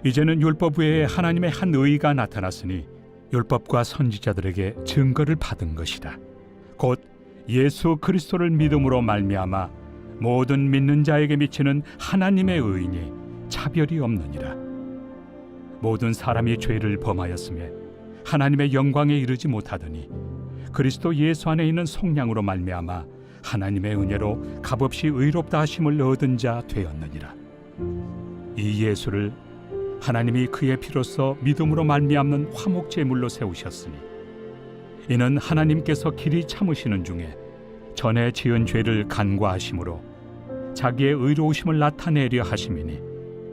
이제는 율법 외에 하나님의 한 의가 나타났으니 율법과 선지자들에게 증거를 받은 것이라. 곧 예수 그리스도를 믿음으로 말미암아 모든 믿는 자에게 미치는 하나님의 의인이 차별이 없느니라. 모든 사람이 죄를 범하였으며 하나님의 영광에 이르지 못하더니 그리스도 예수 안에 있는 속량으로 말미암아 하나님의 은혜로 값없이 의롭다 하심을 얻은 자 되었느니라. 이 예수를 하나님이 그의 피로써 믿음으로 말미암는 화목제물로 세우셨으니 이는 하나님께서 길이 참으시는 중에 전에 지은 죄를 간과하심으로 자기의 의로우심을 나타내려 하심이니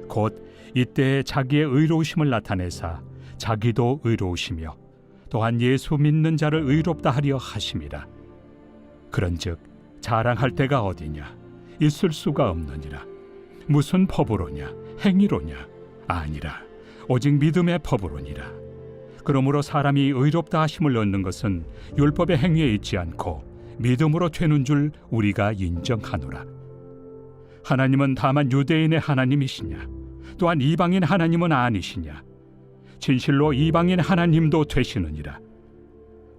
곧 이때 자기의 의로우심을 나타내사 자기도 의로우시며 또한 예수 믿는 자를 의롭다 하려 하심이라. 그런즉 자랑할 데가 어디냐? 있을 수가 없느니라. 무슨 법으로냐? 행위로냐? 아니라 오직 믿음의 법으로니라. 그러므로 사람이 의롭다 하심을 얻는 것은 율법의 행위에 있지 않고 믿음으로 되는 줄 우리가 인정하노라. 하나님은 다만 유대인의 하나님이시냐? 또한 이방인 하나님은 아니시냐? 진실로 이방인 하나님도 되시느니라.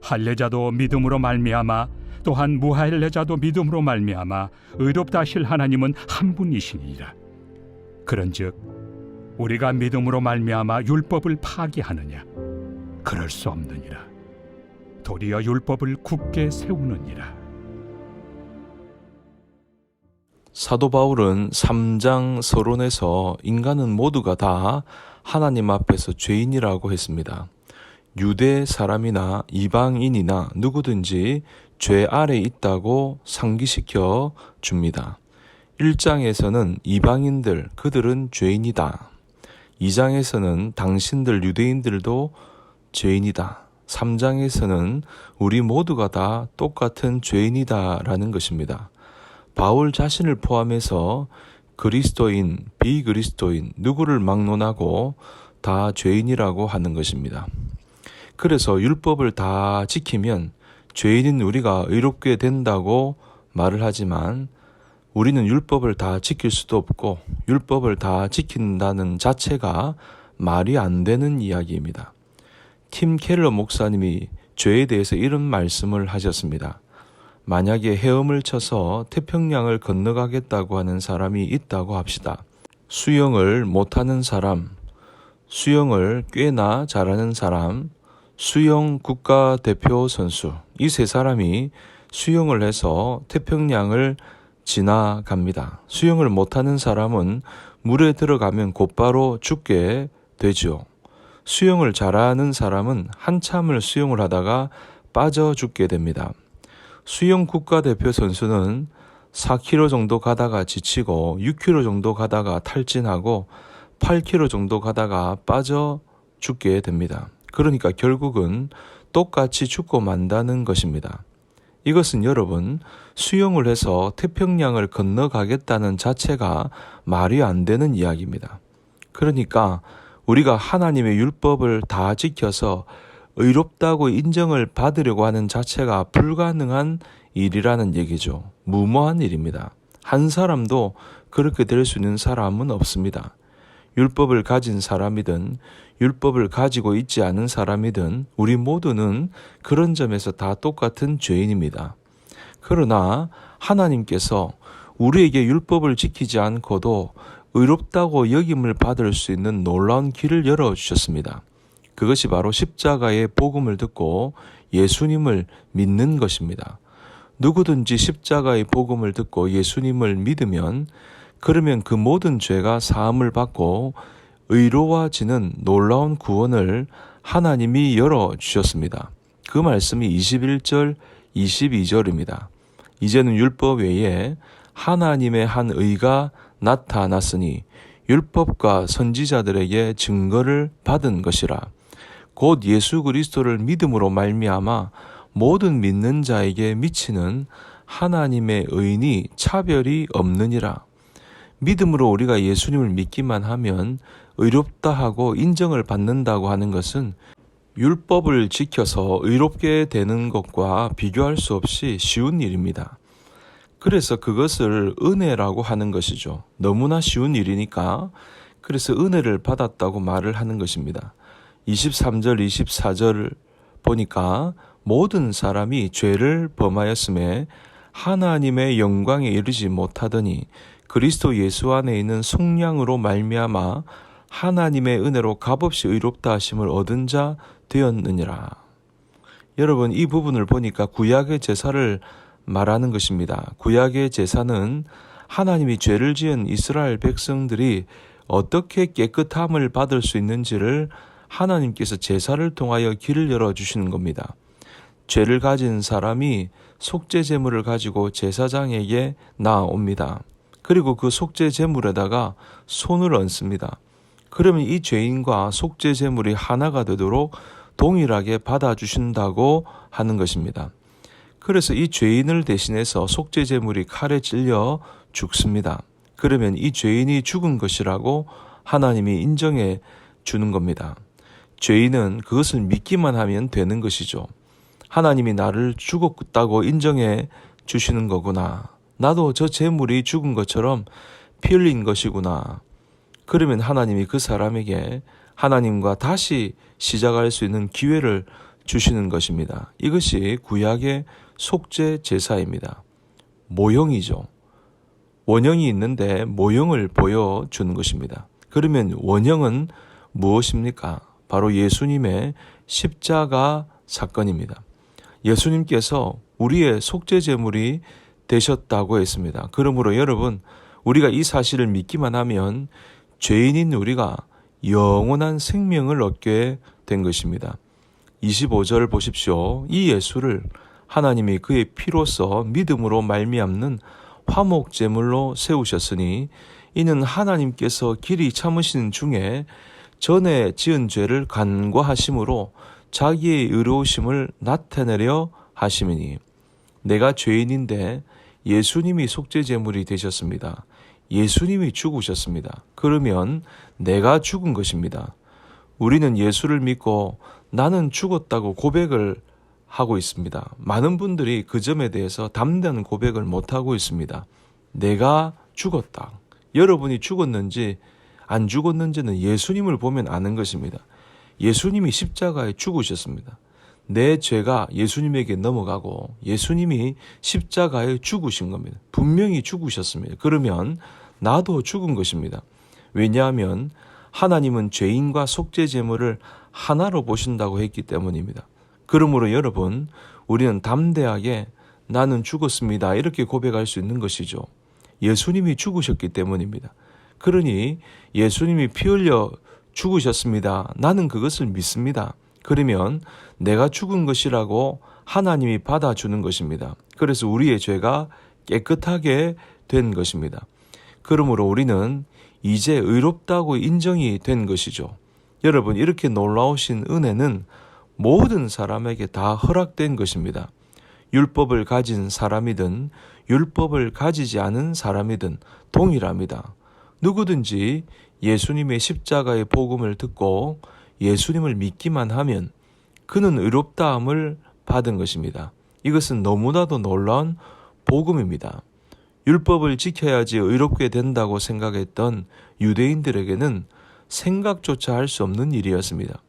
할례자도 믿음으로 말미암아 또한 무할례자도 믿음으로 말미암아 의롭다 하실 하나님은 한 분이시니라. 그런즉 우리가 믿음으로 말미암아 율법을 파기하느냐? 그럴 수 없느니라. 도리어 율법을 굳게 세우느니라. 사도 바울은 3장 서론에서 인간은 모두가 다 하나님 앞에서 죄인이라고 했습니다. 유대 사람이나 이방인이나 누구든지 죄 아래 있다고 상기시켜 줍니다. 1장에서는 이방인들, 그들은 죄인이다. 2장에서는 당신들 유대인들도 죄인이다. 3장에서는 우리 모두가 다 똑같은 죄인이다라는 것입니다. 바울 자신을 포함해서 그리스도인, 비그리스도인 누구를 막론하고 다 죄인이라고 하는 것입니다. 그래서 율법을 다 지키면 죄인인 우리가 의롭게 된다고 말을 하지만 우리는 율법을 다 지킬 수도 없고 율법을 다 지킨다는 자체가 말이 안 되는 이야기입니다. 팀 켈러 목사님이 죄에 대해서 이런 말씀을 하셨습니다. 만약에 헤엄을 쳐서 태평양을 건너가겠다고 하는 사람이 있다고 합시다. 수영을 못하는 사람, 수영을 꽤나 잘하는 사람, 수영 국가대표 선수, 이 세 사람이 수영을 해서 태평양을 지나갑니다. 수영을 못하는 사람은 물에 들어가면 곧바로 죽게 되죠. 수영을 잘하는 사람은 한참을 수영을 하다가 빠져 죽게 됩니다. 수영 국가대표 선수는 4km 정도 가다가 지치고 6km 정도 가다가 탈진하고 8km 정도 가다가 빠져 죽게 됩니다. 그러니까 결국은 똑같이 죽고 만다는 것입니다. 이것은 여러분, 수영을 해서 태평양을 건너가겠다는 자체가 말이 안 되는 이야기입니다. 그러니까 우리가 하나님의 율법을 다 지켜서 의롭다고 인정을 받으려고 하는 자체가 불가능한 일이라는 얘기죠. 무모한 일입니다. 한 사람도 그렇게 될 수 있는 사람은 없습니다. 율법을 가진 사람이든 율법을 가지고 있지 않은 사람이든 우리 모두는 그런 점에서 다 똑같은 죄인입니다. 그러나 하나님께서 우리에게 율법을 지키지 않고도 의롭다고 여김을 받을 수 있는 놀라운 길을 열어주셨습니다. 그것이 바로 십자가의 복음을 듣고 예수님을 믿는 것입니다. 누구든지 십자가의 복음을 듣고 예수님을 믿으면 그러면 그 모든 죄가 사함을 받고 의로워지는 놀라운 구원을 하나님이 열어주셨습니다. 그 말씀이 21절, 22절입니다. 이제는 율법 외에 하나님의 한 의가 나타났으니 율법과 선지자들에게 증거를 받은 것이라. 곧 예수 그리스도를 믿음으로 말미암아 모든 믿는 자에게 미치는 하나님의 의인이 차별이 없느니라. 믿음으로 우리가 예수님을 믿기만 하면 의롭다 하고 인정을 받는다고 하는 것은 율법을 지켜서 의롭게 되는 것과 비교할 수 없이 쉬운 일입니다. 그래서 그것을 은혜라고 하는 것이죠. 너무나 쉬운 일이니까 그래서 은혜를 받았다고 말을 하는 것입니다. 23절, 24절을 보니까 모든 사람이 죄를 범하였음에 하나님의 영광에 이르지 못하더니 그리스도 예수 안에 있는 속량으로 말미암아 하나님의 은혜로 값없이 의롭다 하심을 얻은 자 되었느니라. 여러분, 이 부분을 보니까 구약의 제사를 말하는 것입니다. 구약의 제사는 하나님이 죄를 지은 이스라엘 백성들이 어떻게 깨끗함을 받을 수 있는지를 하나님께서 제사를 통하여 길을 열어주시는 겁니다. 죄를 가진 사람이 속죄 제물을 가지고 제사장에게 나옵니다. 그리고 그 속죄 제물에다가 손을 얹습니다. 그러면 이 죄인과 속죄 제물이 하나가 되도록 동일하게 받아주신다고 하는 것입니다. 그래서 이 죄인을 대신해서 속죄 제물이 칼에 찔려 죽습니다. 그러면 이 죄인이 죽은 것이라고 하나님이 인정해 주는 겁니다. 죄인은 그것을 믿기만 하면 되는 것이죠. 하나님이 나를 죽었다고 인정해 주시는 거구나. 나도 저 제물이 죽은 것처럼 피 흘린 것이구나. 그러면 하나님이 그 사람에게 하나님과 다시 시작할 수 있는 기회를 주시는 것입니다. 이것이 구약의 속죄 제사입니다. 모형이죠. 원형이 있는데 모형을 보여주는 것입니다. 그러면 원형은 무엇입니까? 바로 예수님의 십자가 사건입니다. 예수님께서 우리의 속죄 제물이 되셨다고 했습니다. 그러므로 여러분, 우리가 이 사실을 믿기만 하면 죄인인 우리가 영원한 생명을 얻게 된 것입니다. 25절 보십시오. 이 예수를 하나님이 그의 피로써 믿음으로 말미암는 화목 제물로 세우셨으니 이는 하나님께서 길이 참으시는 중에 전에 지은 죄를 간과하심으로 자기의 의로우심을 나타내려 하심이니. 내가 죄인인데 예수님이 속죄 제물이 되셨습니다. 예수님이 죽으셨습니다. 그러면 내가 죽은 것입니다. 우리는 예수를 믿고 나는 죽었다고 고백을 하고 있습니다. 많은 분들이 그 점에 대해서 담대한 고백을 못하고 있습니다. 내가 죽었다. 여러분이 죽었는지 안 죽었는지는 예수님을 보면 아는 것입니다. 예수님이 십자가에 죽으셨습니다. 내 죄가 예수님에게 넘어가고 예수님이 십자가에 죽으신 겁니다. 분명히 죽으셨습니다. 그러면 나도 죽은 것입니다. 왜냐하면 하나님은 죄인과 속죄 제물을 하나로 보신다고 했기 때문입니다. 그러므로 여러분, 우리는 담대하게 나는 죽었습니다. 이렇게 고백할 수 있는 것이죠. 예수님이 죽으셨기 때문입니다. 그러니 예수님이 피 흘려 죽으셨습니다. 나는 그것을 믿습니다. 그러면 내가 죽은 것이라고 하나님이 받아주는 것입니다. 그래서 우리의 죄가 깨끗하게 된 것입니다. 그러므로 우리는 이제 의롭다고 인정이 된 것이죠. 여러분, 이렇게 놀라우신 은혜는 모든 사람에게 다 허락된 것입니다. 율법을 가진 사람이든 율법을 가지지 않은 사람이든 동일합니다. 누구든지 예수님의 십자가의 복음을 듣고 예수님을 믿기만 하면 그는 의롭다함을 받은 것입니다. 이것은 너무나도 놀라운 복음입니다. 율법을 지켜야지 의롭게 된다고 생각했던 유대인들에게는 생각조차 할 수 없는 일이었습니다.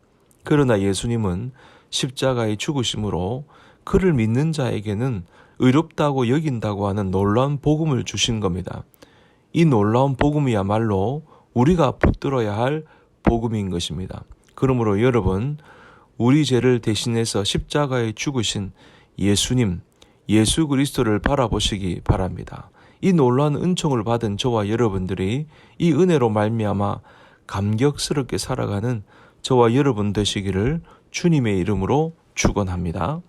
그러나 예수님은 십자가의 죽으심으로 그를 믿는 자에게는 의롭다고 여긴다고 하는 놀라운 복음을 주신 겁니다. 이 놀라운 복음이야말로 우리가 붙들어야 할 복음인 것입니다. 그러므로 여러분, 우리 죄를 대신해서 십자가에 죽으신 예수님, 예수 그리스도를 바라보시기 바랍니다. 이 놀라운 은총을 받은 저와 여러분들이 이 은혜로 말미암아 감격스럽게 살아가는 저와 여러분 되시기를 주님의 이름으로 축원합니다.